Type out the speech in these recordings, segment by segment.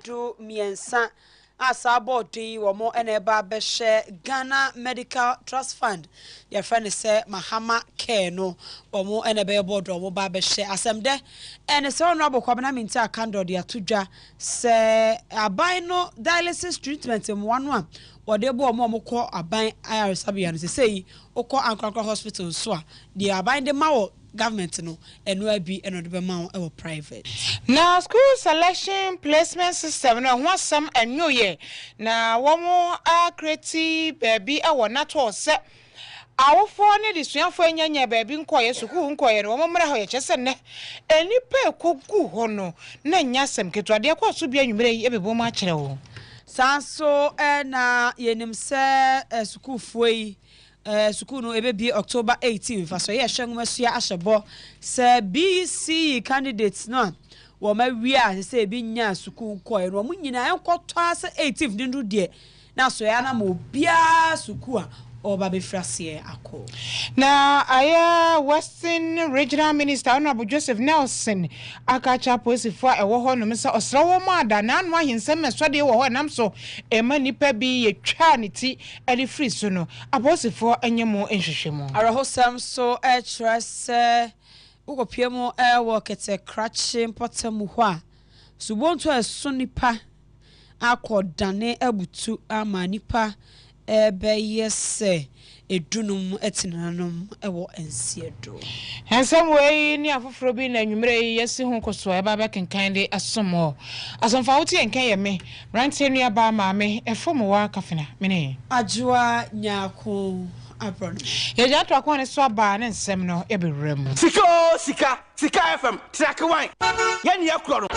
do miensa asabo di womo eneba beshe Ghana Medical Trust Fund your friend say Mahama Care no womo enebe board womo ba beshe asemde ene se honorable kwabena minti akando dia tudwa se aban no dialysis treatment mwanu a wode bo womo kọ aban IRS abia no se sei okọ Ankrankra hospital so a di aban de mawo government no eno abi eno de be ma wo private na school selection placement system no ho asam enyo ye na womo create baby e wo nato se awofo ne disuafo anyanya baby nkoye suku nkoye no womo mra ho ye chese ne enipa ekogu ho no na nyasem ketwade ko so bia nwumre yi ebebo ma kire wo sanso na yenim se suku fuoi school no ebebi October 18 fa so ye hwenwasua ahyebo se BC candidates no wo ma wi a se ebi nya school ko e no mu nyina enkoto ase 18 dindu de na so ya na mo bia school a oba be frase akọ na aya Western Regional Minister Honorable Joseph Nelson akacha posifo ewo ho no mse osrawo ma da na anu ahensem mesode wo ho nam so ema nipa bi yetwa ne ti ali free so no aposifo enyemo enhwehwemo arahosam so trust ukopiemu ewo kete krachi potamu ho a subonto eso nipa akodane abutu ama nipa ebe yese edunum etinanum ewo ensiedo hensem we ni afoforo bi na nwumre yesi hu koso eba be kenkan de asomo asomfa wuti enkan ye me rantie nua ba ma me efomo wa kafena mene ajua nyako abron ye ja to akon ne so aba ne nsem no ebewrem Sikka FM track wine ye ne yakro no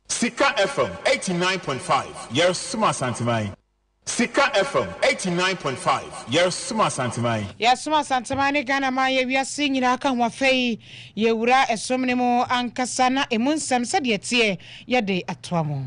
Sikka FM 89.5 years Suma Santimai. Sikka FM 89.5 years Suma Santimai. Yes, Suma Santimai Ghana ma ye wiase nyina aka ho afei ye wura esomne mu ankasa na emunsam sade tie ye de atoamo.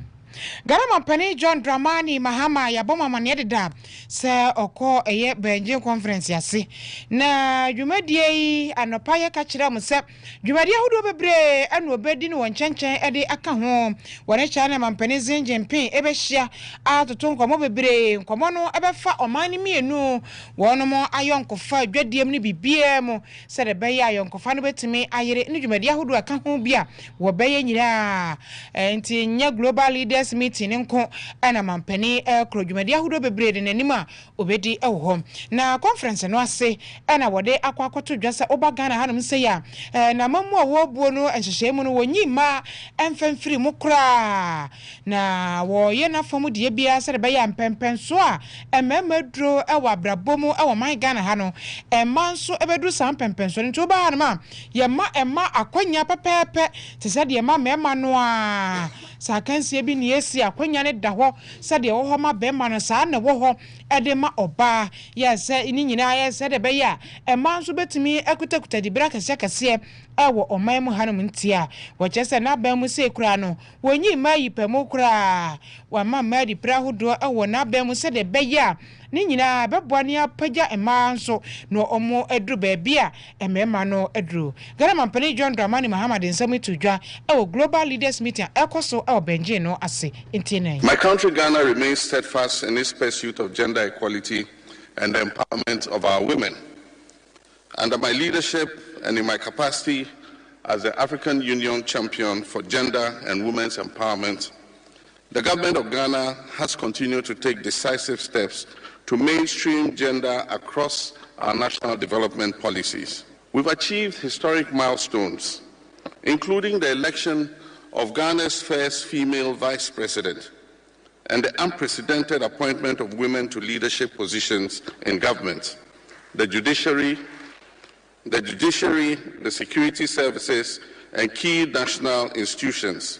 Ghana Mampani John Dramani Mahama yaboma manede da se oko eye Benjin conference yase na dwumadie yi anopa ye ka kire mu se dwumadie hudo bebre anu obedi no wonchenchen ede aka ho wone China Mampani Zinjinpin ebehia atoto nkomo bebre nkomo no ebefa omani mienu wono mo ayonkofa adwadiem ne bibiem se de beye ayonkofa no betimi ayere ne dwumadie hudo aka ho bia wo beye nyira enti nya global leaders meeting nko ana Mampani krodwumadi ahudo bebre de nanima obedi ewo na conference no ase ana wode akwakoto dwasa oba Ghana hanum se ya na mamu awo buo no enhyehyemu no wonyima emfemfiri mu kra na wo ye na fomu de bia se de be ya mpempen so a ememedro ewo abrabomu ewo man Ghana ha no emanso ebedu sam pempen so nti oba hanuma ye ma ema akwanya pepepe te se de ma mema no a sakansie bi ne esi akwanya ne da ho se de wo ho ma be ma no sa na wo ho ede ma oba ya se ni nyina ya se de be ya emanso betimi ekutakuta di bra kase ewo oman mu hanum ntia wo chese na ba mu se kura no wonyi ma yipemu kura wa ma ma di pra hodo ewo na ba mu se de be ya ni nyina beboa ne apagya emanso no omo edru ba bia emema no edru Ghana Mampani John Dramani Muhammad nsam itudwa ewo global leaders meeting ekoso ewo Benjin no ase ntinai. My country Ghana remains steadfast in its pursuit of gender equality and the empowerment of our women. Under my leadership and in my capacity as the African Union champion for gender and women's empowerment, the government of Ghana has continued to take decisive steps to mainstream gender across our national development policies. We've achieved historic milestones, including the election of Ghana's first female vice president and the unprecedented appointment of women to leadership positions in government, the judiciary, the security services, and key national institutions.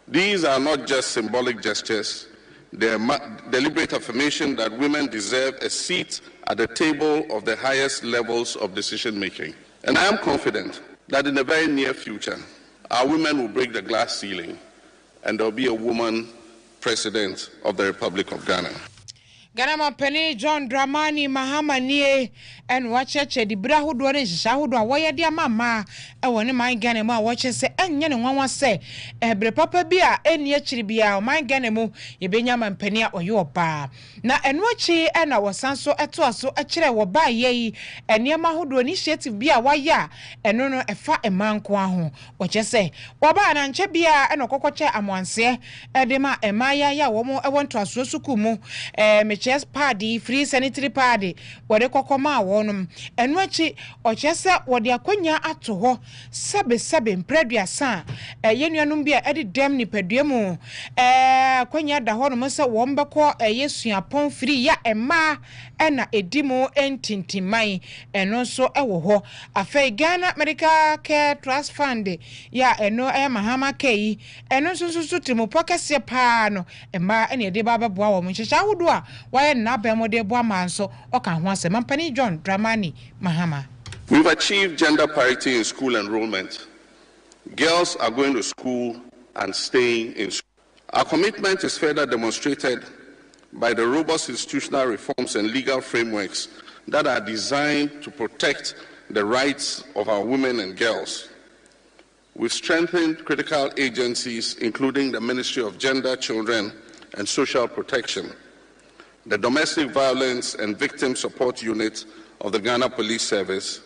These are not just symbolic gestures, they are deliberate affirmation that women deserve a seat at the table of the highest levels of decision-making. And I am confident that in the very near future, our women will break the glass ceiling and there will be a woman president of the Republic of Ghana. Ganama Penny John Dramani Mahama nie and watch di brahudo and shahudo why dear mama I want my ganema watch say and yen one say ebre papa bia and yet bia my ganemo ye benyam penny or your bar na and watchy and our son so at us so actually will buy ye and near mahudo initiative bia why ya and no a fat a man kwahu what you say waba and chebia and a cococha amwanse edema and maya ya womo I want to asukumu chest party free sanitary party wode kokoma wonum enwachi ochese wode akwanya ato ho sebe mpreduasa yenuanum bia edi dem nipaduamu kwanya da ho no se wombekọ yesuapon free ya ema na edimu entintimai eno so ewo ho afei Ghana Medical Care Trust Fund ya eno Mahama Kei eno so timo pokase pa no ema ene de baba boa wo mhyehyɛ ahodo a why na bemode boa manso oka ho asem Mpani John Dramani Mahama. We've achieved gender parity in school enrollment. Girls are going to school and staying in school. Our commitment is further demonstrated by the robust institutional reforms and legal frameworks that are designed to protect the rights of our women and girls. We've strengthened critical agencies, including the Ministry of Gender, Children, and Social Protection, the Domestic Violence and Victim Support Unit of the Ghana Police Service,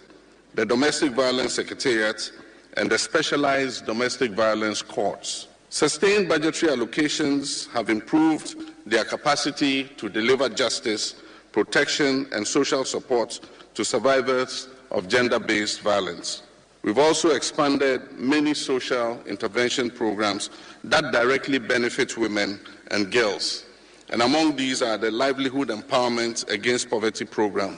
the Domestic Violence Secretariat, and the Specialized Domestic Violence Courts. Sustained budgetary allocations have improved their capacity to deliver justice, protection, and social support to survivors of gender-based violence. We've also expanded many social intervention programs that directly benefit women and girls. And among these are the Livelihood Empowerment Against Poverty program.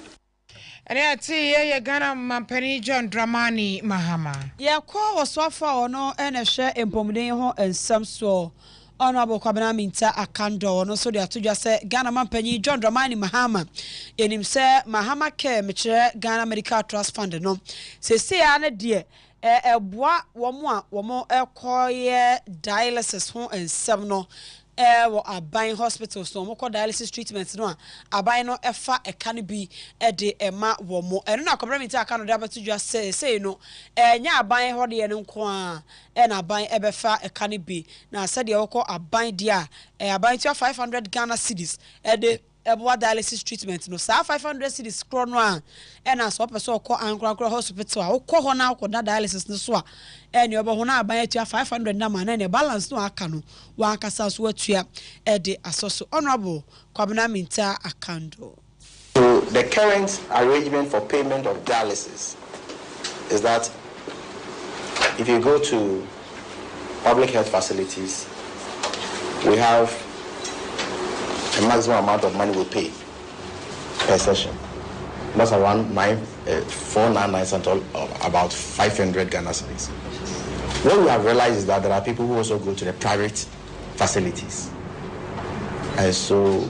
And I see ye Ghana Mpani John Dramani Mahama. Ya kwa waswafa ono share empomden ho ensam so Honorable Kwabena Minta Akando no so de atudwa se Ghana Mpani John Dramani Mahama enim se Mahama Care mechere Ghana Medical Trust Fund no se ya na de eboa womo ekoye dialysis ho ensam no wo aban hospital so mo ko dialysis treatment no aban no efa eka no bi de ema wo mo eno na Kwabena Minta Akando de abatudwa se no nya aban ho de no nko a na aban ebefa eka no bi na se de wo ko aban dia aban 500 Ghana cedis de eboa dialysis treatment no sa 500 cedis kro no a na so person ko ankra hospital a ko ho na ko da dialysis no so a ene obo ho na aban atua 500 na ma na balance no aka no wa akasa so atua de asoso Honorable Kwabena Minta Akando. So the current arrangement for payment of dialysis is that if you go to public health facilities, we have a maximum amount of money we pay per session. That's around 499 cents, about 500 Ghana cedis. What we have realized is that there are people who also go to the private facilities. And so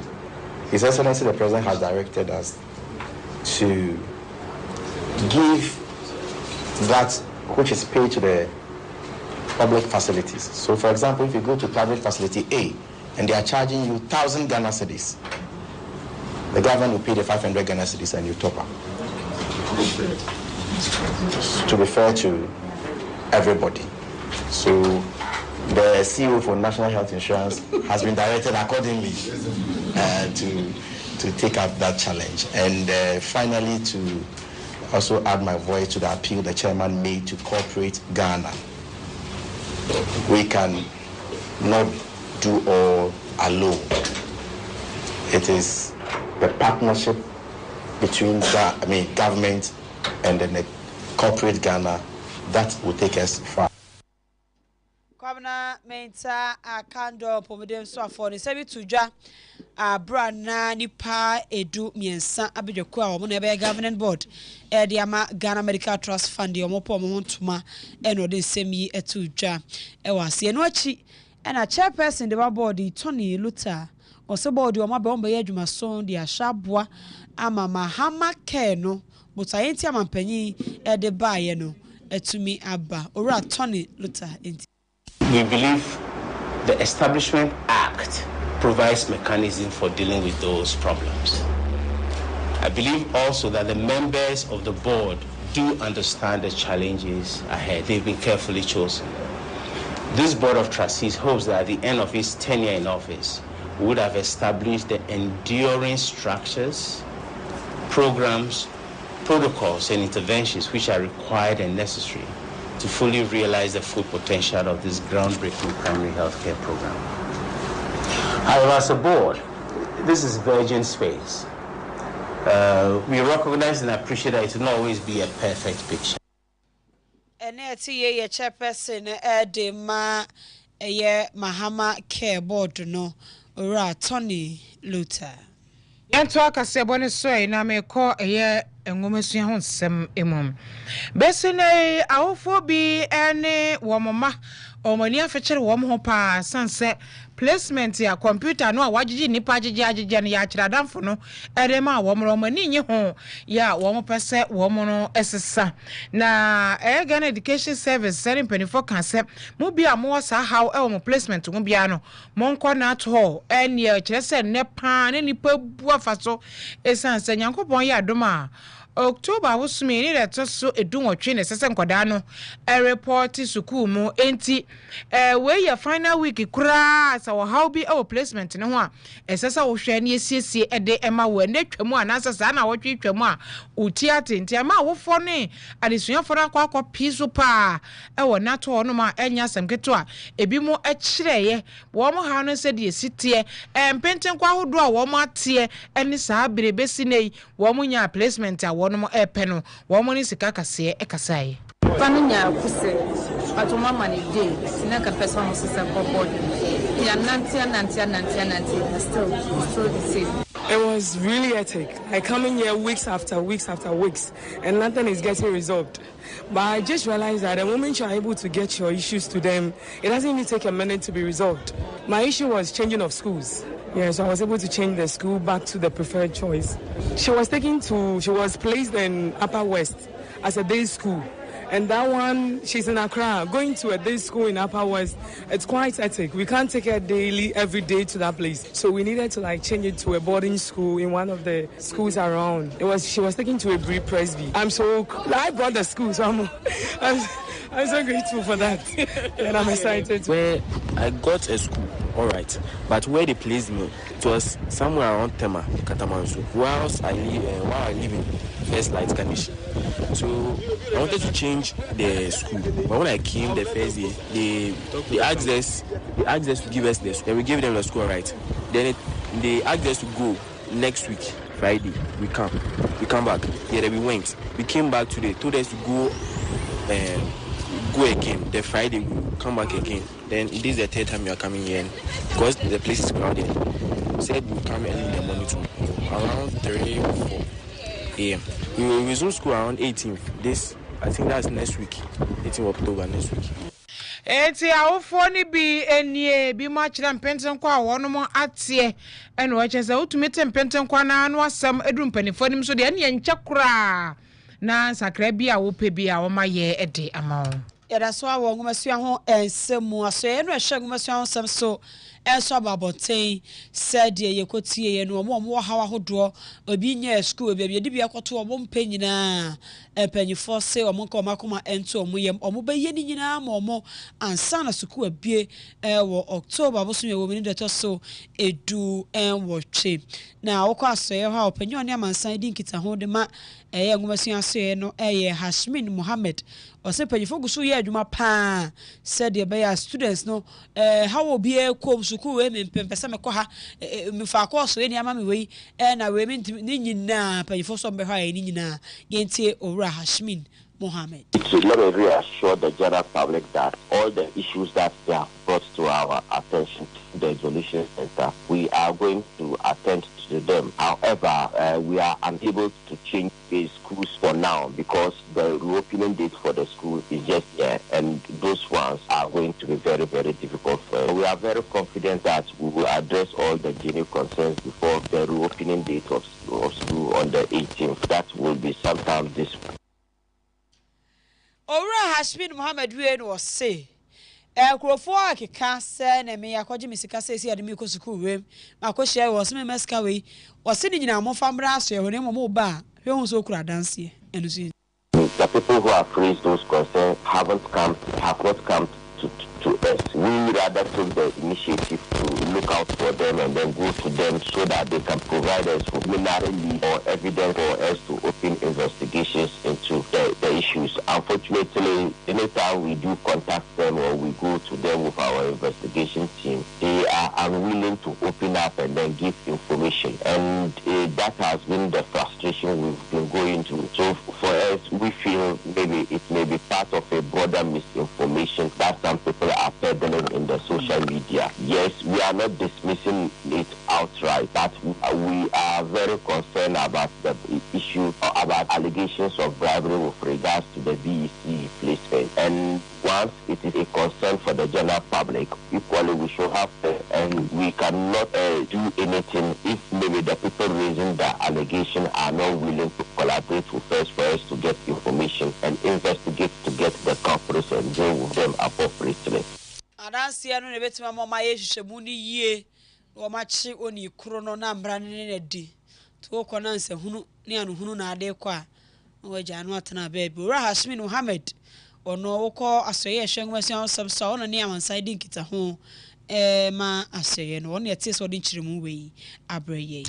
His Excellency the President has directed us to give that which is paid to the public facilities. So for example, if you go to private facility A and they are charging you 1,000 Ghana cedis, the government will pay the 500 Ghana cedis and you top up. To be fair to everybody. So the CEO for National Health Insurance has been directed accordingly to take up that challenge. And finally, to also add my voice to the appeal the chairman made to corporate Ghana. We can not do all alone. It is the partnership between government and the corporate Ghana that will take us far. Kwabena Minta Akando pomodem so afọ ni sebi tujwa brana nipa edu miensa abedwako a omo na be governing board de ama Ghana Medical Trust Fund omo po omo ntoma eno de nsemi etujwa wase eno achi na chairperson de board Tony Luther ose board omo be ombe adwuma so de ahyaboa ama Mahama Care no butayenti amampanyi de baaye no etumi aba ora Tony Luther enti. We believe the Establishment Act provides mechanism for dealing with those problems. I believe also that the members of the board do understand the challenges ahead. They've been carefully chosen. This board of trustees hopes that at the end of its tenure in office, we would have established the enduring structures, programs, protocols, and interventions which are required and necessary to fully realize the full potential of this groundbreaking primary health care program. However, as a board, this is virgin space. We recognize and appreciate that it will not always be a perfect picture. Ye chairperson de ma ye Mahama care board no ora Tony Luther. Yanto akase bone so na me ko ye enwomesua ho nsem emum. Besine awofo bi ene wo mama omani afekere wo ho pa sanse placement ya computer no a wagigi nipa agigi ne ya kira danfo no edema wo mani nye ho ya wo mo pese wo mo no esesa na Ghana Education Service sending 24 concept mu bia mo sa how e wo placement mu bia no mo nko na to ene ya kire se ne pa ne nipa bu afaso esanse nyankopon ya adoma October was me that so edunwotwe ne sese nkoda no report school mu enti we your final week kura sa wo how be our placement ne ho a esesa wo hwe ne esiesie ede ema wo ne twam anasa sa na wo twetwam a uti atenti ama wo fo ne adesuafo na akwa piso pa wo nato no ma enya samketo a ebi mo ekireye wo mo ha no se de esitie mpenten kwa hodo a wo mo atie ene sa berebesi nei wo mo nya placement a wono mo epeno wo mo ni Sikka Kase ekasai Paninya kuse atoma mani day na ka person mo sesa ko body ya nanti still the same. It was really hectic. I coming here weeks after weeks, and nothing is getting resolved. But I just realized that the moment you are able to get your issues to them, it doesn't even take a minute to be resolved. My issue was changing of schools. Yeah, so I was able to change the school back to the preferred choice. She was placed in Upper West as a day school. And that one, she's in Accra, going to a day school in Upper West. It's quite hectic. We can't take her every day to that place. So we needed to change it to a boarding school in one of the schools around. She was taken to a Presby. I brought the school, so I'm so grateful for that. And I'm excited. Where I got a school, all right, but where they placed me, it was somewhere around Tema, Katamanso, while I live in First Light Kanishi. So I wanted to change the school, but when I came the first day, they asked us to give us the school, and we gave them the school, right? Then they asked us to go next week, Friday. We come back. Yeah, then we went. We came back today. Told us to go again. The Friday we come back again. Then it is the third time we are coming here because the place is crowded. Said we'll come early in the morning to around 3 or 4 a.m. We will resume school around 18th. I think that's next week. 18th October next week. Eti awofo ni bi enie bi ma kira mpenten kwa wono mo atie ene wo chese utumete mpenten kwa na anu asem edu mpanifo nim so de ene enche kura na sakra bi a wo pe bi a wo ma ye ede ama wo yada so awo ngomasua ho ensemu aso ye no ehwe ngomasua ho sem so enso ababoten said ye kotie ye no mo hawa hodo obi nya school obi de bia kwoto omo mpanyina empanyifo se omo nka omakoma ento omo yem omo be ye ni nyina ma omo ansa na school abie wo October bo so ye wo mini de to so edu enwotwe na wokọ aso ye ha opanyo ne amansan di nkita ho de ma ye ngomasua aso ye no ye Hashmin Mohammed ose panyifo gusu ye adwuma pa said ye be students no how obi e kom school we mpempese me ko ha me fa ko so eni ama me we na we me ni nyina panyifo so be ha ni nyina yentie Owura Hashmin Mohammed. So let me reassure the general public that all the issues that they have brought to our attention to the Resolution Center, we are going to attend to them. However, we are unable to change the schools for now because the reopening date for the school is just here, and those ones are going to be very, very difficult for us. We are very confident that we will address all the genuine concerns before the reopening date of school on the 18th. That will be sometime this week. Owura Hashmin Mohammed we no say Krofo akeka se na me yakwaje me Sikka Kase3 ade me ko school wem makohia wo se me meska we wo se ni nyina mo famra aso ye ho ne mo ba hwe hu so kura danse enu so. The people who have raised those concerns have not come to us. We rather take the initiative to look out for them and then go to them so that they can provide us with preliminary or evidence for us to open investigations into the issues. Unfortunately, anytime we do contact them or we go to them with our investigation team, they are unwilling to open up and then give information. And that has been the frustration we've been going through. So for us, we feel maybe it may be part of a broader misinformation that some people are peddling in the social media. Yes, we are not dismissing it outright, but we are very concerned about the issue about allegations of bribery with regards to the VEC placement. And once it is a concern for the general public, equally we should have and we cannot do anything if maybe the people raising the allegation are not willing to collaborate with us for us to get information and investigate to get the culprits and deal with them appropriately. Adansia no ne betima mo ma ye hwehwemu ni yie wo ma chi oni kuro no na mbra ne ne di to ko na nse hunu ne anu hunu na ade kwa wo ja no atena baby ora Hashmin Muhammad ono wo ko asoye hwenwasi on sabsa ono ne amansa di nkita ho ma asoye no ono yete so di nchiremu we abreye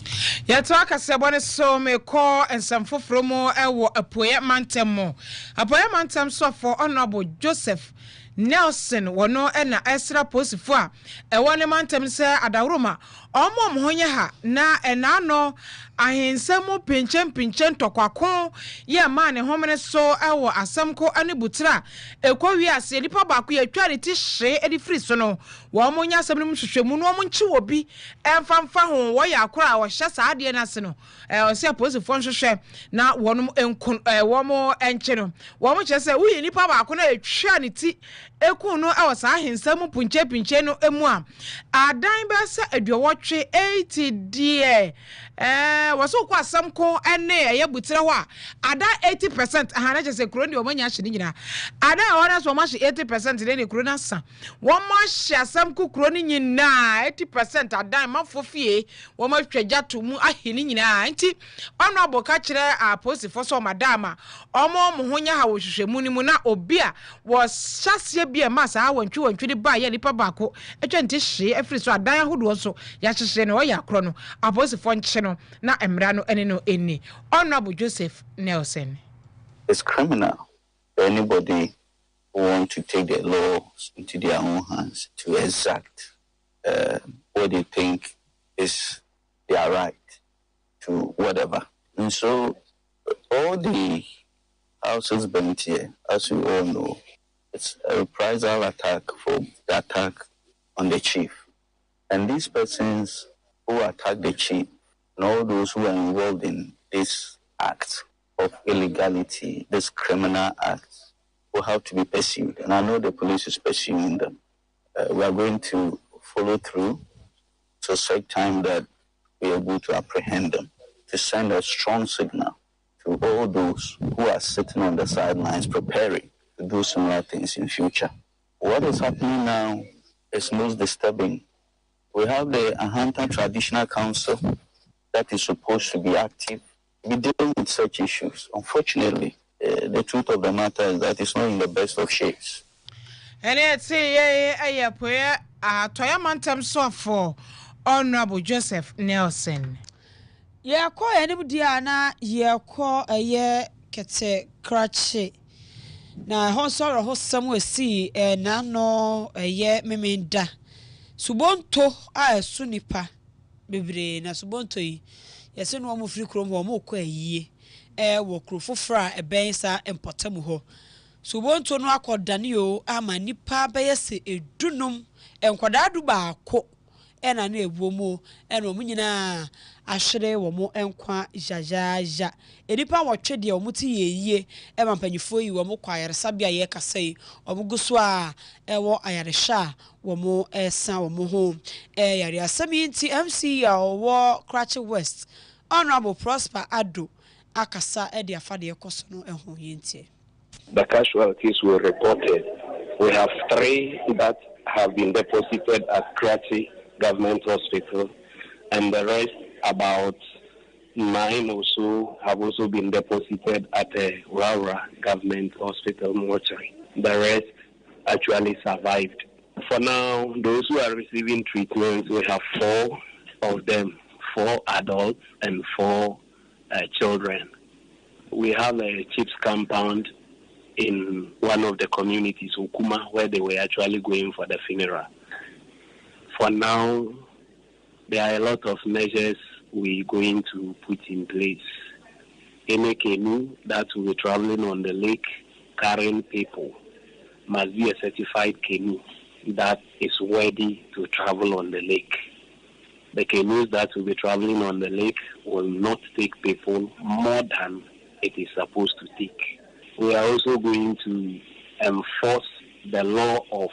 yeto akase bone so me ko ensamfoforo mo ewo apoye mantem so for honorable Joseph Nelson wono na Esra posifo a ewo ne mantem se adaworoma omo honya ha na enano ahensemu pinchen tokwako ye ma ne homene so ewo asamko ane butra ekwawi ase nipa baako ye tware ti hye edi free so no wo mo nya asam ne hwehwemu no mo nchi obi emfamfa ho wo ya akora wo hye saade na ase no ose posifo nhwehwe na wonom enkon wo mo enche no wo mo kyese wo ye nipa baako na etwa ne ti ekun no ewo sa ahensemu pinche no emu a adan be se aduowotwe 80 die waso kwa samko ene ye butre ho a ada 80% ahana je se kro ndi o manya hye nyina ada ora so ma hye 80% ne kro na sa wo ma hye samko kro ni nyina 80% ada ma fofie wo ma twagya to mu ahini nyina nti ono aboka kire a posifo so madama omo mo honya ha wo hwehwemu ni mu na obi a wo hyase bia ma sa wantwi de ba ye nipa baako etwa nti hye afiri so adan ahodo so ya hyehye ne wo ya kro no aposifo nche no na emra no ene no eni honorable Joseph Nelson. It's criminal for anybody who want to take the laws into their own hands to exact what they think is their right to whatever. And so all the houses burnt here, as we all know, it's a reprisal attack for the attack on the chief. And these persons who attack the chief and all those who are involved in this act of illegality, this criminal act, will have to be pursued. And I know the police is pursuing them. We are going to follow through to such time that we are able to apprehend them, to send a strong signal to all those who are sitting on the sidelines preparing to do similar things in future. What is happening now is most disturbing. We have the Ahanta Traditional Council that is supposed to be active, be dealing with such issues. Unfortunately, the truth of the matter is that it's not in the best of shapes. And it's a prayer Toya Mantem so for Honorable Joseph Nelson. Yeah, call anybody ana ye call a year kete cratchy. Na ho sorrow ho somewhere see na no a year memenda. Subonto a sunipa bebre na subonto yi yese no mo free krom ho mo kwa yie wo krofofra e ben sa empotamu ho subonto no akodane o ama nipa beyese edunum enkwada adu baako ena na ebuomo ena omu nyina ahwere wo mo enkwa jajaja enipa wotwe de omu ti yeye e mampanyifo yi wo mo kwa ayaresabia ye kasai omu guso a ewo ayaresha wo mo esa wo mo ho yare asami nti MC ya wo Kratch West Honorable Prosper Ado akasa e de afade ekoso no eho yentie. The casualties were reported We have 3 that have been deposited at Kase3 Government Hospital, and the rest, about 9 or so, have also been deposited at a Raura Government Hospital mortuary. The rest actually survived. For now, those who are receiving treatment, we have 4 of them, 4 adults and 4 children. We have a CHIPS compound in one of the communities, Ukuma, where they were actually going for the funeral. For now, there are a lot of measures we're going to put in place. Any canoe that will be traveling on the lake carrying people must be a certified canoe that is worthy to travel on the lake. The canoes that will be traveling on the lake will not take people more than it is supposed to take. We are also going to enforce the law of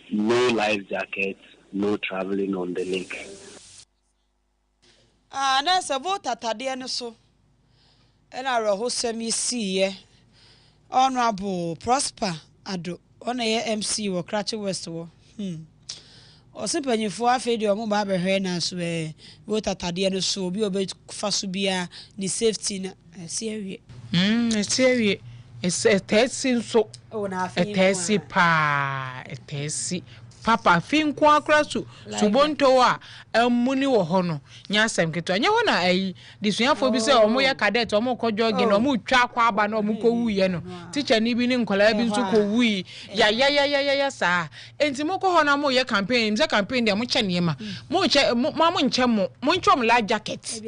no life jackets, no traveling on the lake. That's a vote at the so. And I will semi see Honorable Prosper Ado on a MC or Kase3 West. Or simply you for a video, mobile Hena, so vote at the so be obeyed Fasubia, ni safety. Serious. Serious. It's a testing so. Oh, now a testy pa, a testy. Papa, fin kwa krasu, subontoa, muni wo hono, nyasem keto. Anya wona disuafo bi se omo ye cadet, omo ko jogging, omo twa kwa aba na omo ko wuye no. Teacher ni bi ni nkola bi nso ko wuyi. Ya sa. Enti mo ko hono mo ye campaign, mze campaign dia mo che niema. Mo che mo nche mo ntwom la jacket.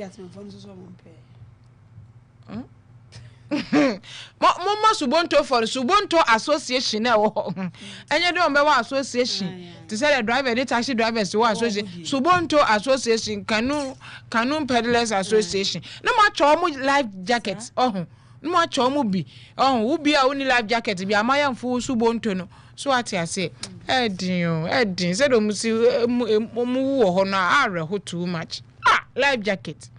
Mama Subonto for Subonto Association enye de ombewa association to say the driver the taxi drivers who association Subonto Association Kanun Peddlers Association no ma cho mo life jackets no ma cho mo bi wo bi a woni life jacket bi amaya mfu Subonto no so ati ase edin say do musi mu wo ho no are ho too much life jacket.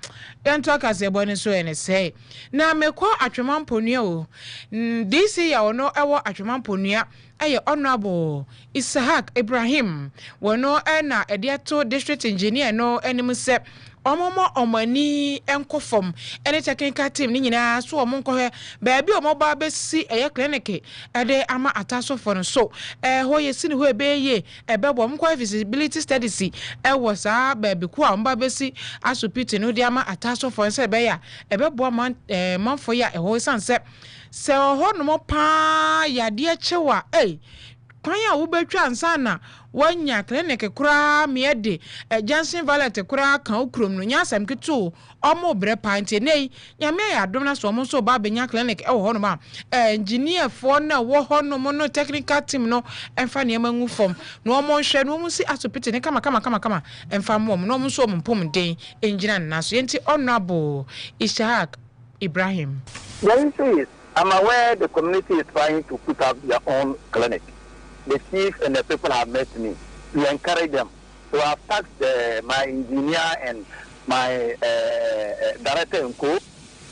Don't talk as a bonus so and say. Now, me call Atreman Ponio. This year or no, our Atreman Ponia, a honorable Isahak Ibrahim. Well, no, Anna, a dear district engineer, no enemy set. Omomo omani enko form ene technical team ni nyina so omonko he baabi omoba besi eye clinic e de ama ataso for no so ho yesi ni ho ebeye ebebo omko visibility studies e wo saa baabi ko a omba besi asopiti no de ama ataso for se be ya ebebo manfo ya ho sanse se ho no mo pa ya de chewa kwan ya wo betwa ansana wanya clinic kura miede Johnson Valley kura kan okrom no nya asem keto omo bre pante nei nyame ya adom na so omo so ba benya clinic wo ho no ma engineer for na wo ho no mo no technical team no emfa ne mangu form no omo hwe no omo si asopete ne kama emfa mo no omo so omo pom den engineer na so enti honorable Ishaq Ibrahim. I'm aware the community is trying to put up their own clinic. The chief and the people have met me to encourage them. So I've tasked my engineer and my director and co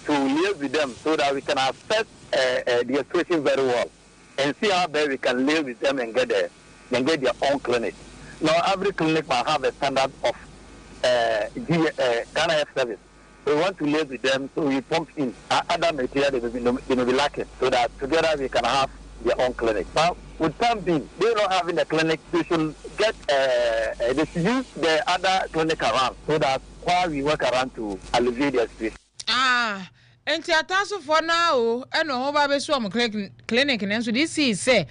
to live with them so that we can assess the situation very well and see how best we can live with them and get their own clinic. Now every clinic must have a standard of Ghana Health Service. We want to live with them, so we pump in other material they may be lacking, so that together we can have their own clinic. But with time being, they not having a clinic, they should get they should use the other clinic around, so that while we work around to alleviate their situation. Enti ataso for now eno ho ba be so am clinic na so this is say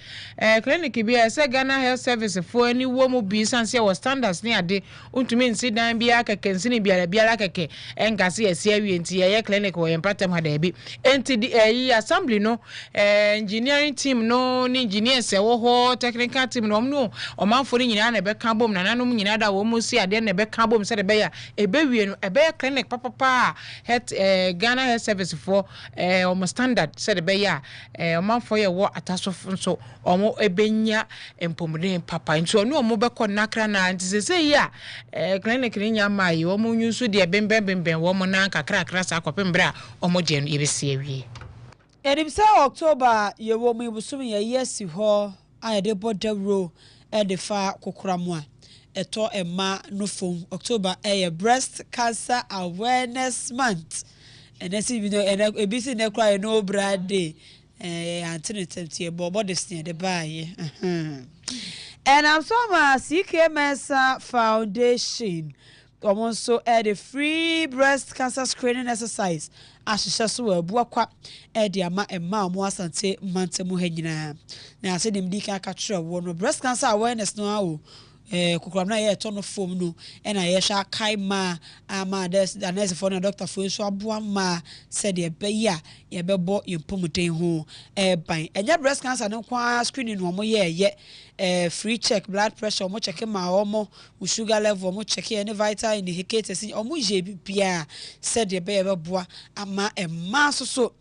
clinic bi say Ghana Health Service for any wo mo bi san say was standards ni ade untumi nsi dan bi akakensi ni biara keke enkase esi awie enti ye clinic wo empatem ha da bi enti di assembly no engineering team no ni engineers wo ho technical team no no omanfo ni nyina na be kan bom na nanom nyina da wo mo si ade na be kan bom se de be ya ebe wie no ebe clinic papa Ghana Health Service for almost standard said be ya man for your what ataso so omo ebenya empomuden papa nti onu omo be ko nakra na nti say ya clinic ni nya mai omo nyusu de bemben wo mo na kakra sa kopembra omo je no yebesi awie Edibsa October ye wo mu busum ye yesi ho a de border row de fa kokoramwa eto ema no fom October breast cancer awareness month and as you know and ebisi na cry no brad day antinetemtie bobo de the buy and I'm from Sikka Kase3 Foundation also the free breast cancer screening exercise ahyehyɛ so abuakwa de ama emma mo asante mantemu ha nyina na ase dem di ka kyerɛ wo no breast cancer awareness no awo kokoram na ye to no form no na ye hwa kai ma ama the nurse for na doctor for so aboa ma said de be ya ye bebo yempomuden ho ban enya breast cancer no kwa screening no mo ye free check blood pressure mo check ma omo sugar level mo check any vital indicators omo je bibia said de be beboa ama emma so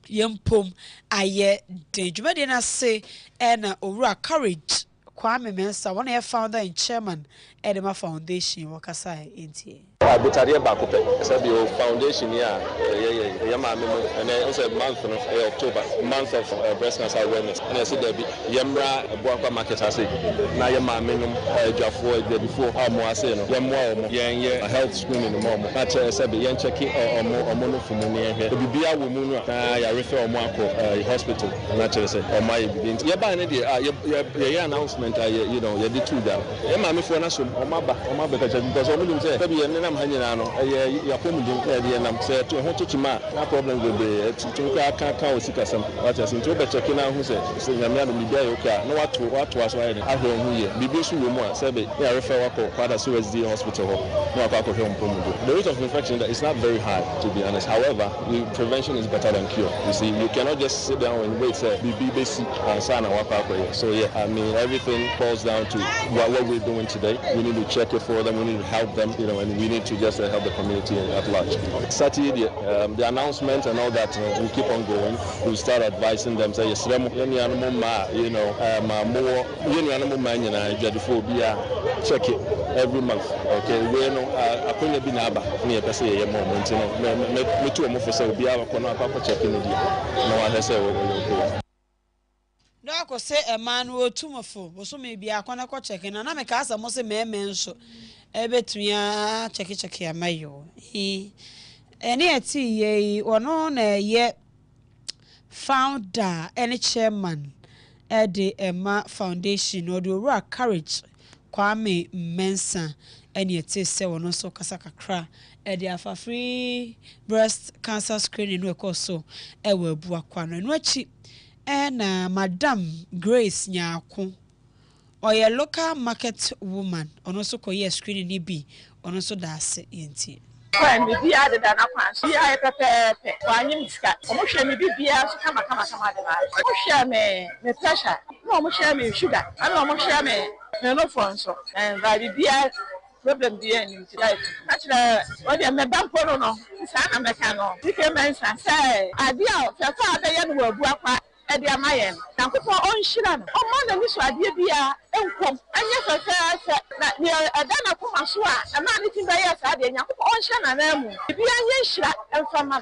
yempom aye de dwumade na say na owura courage Kwame Mensa, one of founder and chairman Edema Foundation, Wakasa Inti. Butaria Bakupe, Sabio Foundation, and also a month of October, month of breast cancer awareness. And I said, Yamra, Boaka Market, I say, Nayama Minum, Jafo, before Amoaseno, Yamwa, a health screening in the moment. That's a Sabi Yanchaki or Mono for Munia here. The Bibia Wumuna, I refer Marco hospital, and actually say, or my begins. Your announcement, you know, you did two down. Yamma for Nasum, or Maba, because I'm say, Hanyano, ya komu din na say to ho to ma na problem go be to ka o sika sam what as into be check na hu say nyame ado bibia yo ka na watu aso ayi ahwe hu ye bibi su wo mu a say be ya refer wako father CSD hospital ho na wako hwe mpomu do the rate of infection is not very high, to be honest. However, prevention is better than cure. You see, you cannot just sit down and wait say bibi basic and sana wako. So yeah, I mean everything falls down to what we're doing today. We need to check it for them, we need to help them, you know, and we need to just help the community at large. Saturday, the announcement and all that, we keep on going. We start advising them, say, yes, you know, more, check it every month. Okay, we know, I couldn't be naba, near the say a moment, you know, me too, more for so be our corner, checking it. No one has said, no, I could say a man who tumorful, was so maybe I can't go checking, and I'm a cast of most men so. Ebetuya check ya mayo he ene ati ye ono na ye founder ene chairman de Emma Foundation or the courage Kwame Mensa ene ati se wono so kasa kakra de afa free breast cancer screening no ekoso ewe buakwa no achi na Madam Grace Nyako or a local market woman, on also call screening EB, on also das inti. When we be added an upon, see, I prepare one in scat. Motion me be as come. Share me pressure, no share me sugar, I don't share me no phone so, and I be problem the end life. That's what I'm a bump for no, I'm a cano. You can mention, say, I be out, your father, young will work. Edia mayen na kupo onhira no o ma na ni so ade bia enkom anya fafa na ni adana kuma so a na ni timba ya sa ade nya kupo onhira na na mu bia anya nhira emfama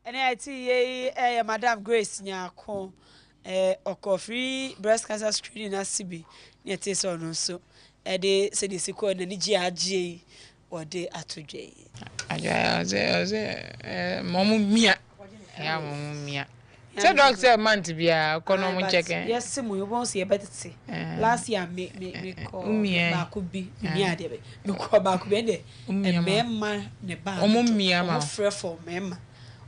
ene ati ye Madam Grace Nyako oko free breast cancer screening na sibi ni ati so no so de se de siko na ni gi agye o de atodwe aja momu mia ya mumia so doctor man to be a kono checking yes simu you won't see a better see last year me call ba could be me ade me call ba could be ende mema ne ba omumia ma free for mema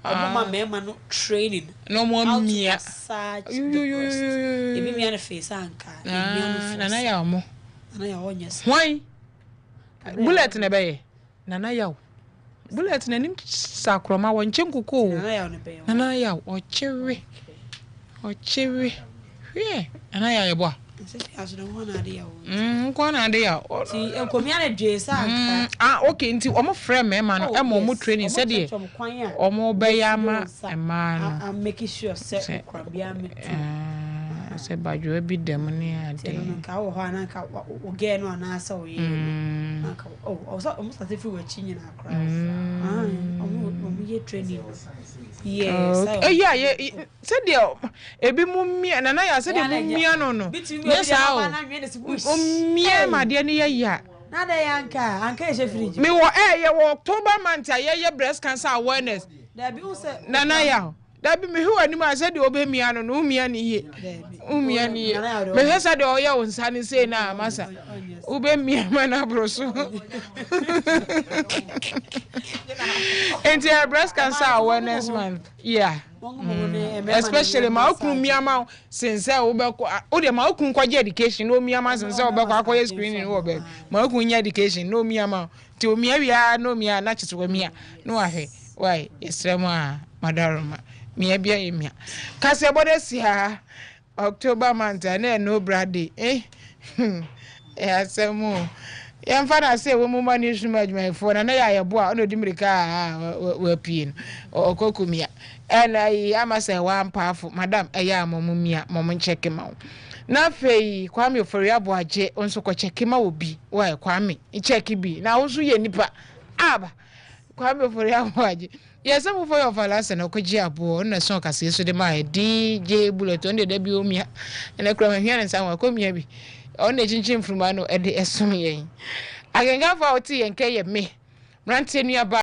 omuma mema no training no more mia you me na face anka nana ya omo nana ya onyes why bullet ne be nana ya bullet na nim sakroma wonche nkuko nana ya ochewe nana ya yebo nko na ade ya ti enkomi ana dwesa anka okay nti omo frame me ma no emo mo training said e omo be ya ma e ma no I'm making sure set kwabia me I said but you be them near day nka wo ho anaka wo ge no anasa wo ye nka almost as if we were changing our crowds omo ye training yes yeah said there ebi mumia na ya said mumia no yes how mumia ma de ne ya na da anka e fridge me wo ye October month ye breast cancer awareness da bi unse na ya da bi me hu anim a said obemia no umia ne ye umia ne ye me he said o ye wonsa ne sei na masa ubemia mana broso into breast cancer awareness month yeah especially ma okun miama since obeko o de ma okun kwaje education no miama since obeko akoye screening no obeko ma okun nya education no miama ti o mia wia no mia na cheto mia no ahwe why extrema madaroma mia bia emia kase bode si ha October month na no brady asemu yamfa na say wo mu mani shumajuma fo na ya yebo a no dimirika wa pien okokumia and I am say one powerful madam eya momumia mom check ma na fei kwame ofori aboaje onso ko check ma obi why kwame check bi na wo so ye nipa aba kwame ofori aboaje yesa mu for your falasa na okoji abo na so kase so de ma DJ bullet on de bi omia na kura hwia na sanwa komia bi on na chinchin fruma no e de esom yen agenga fa oti yen ke ye me mrante nua ba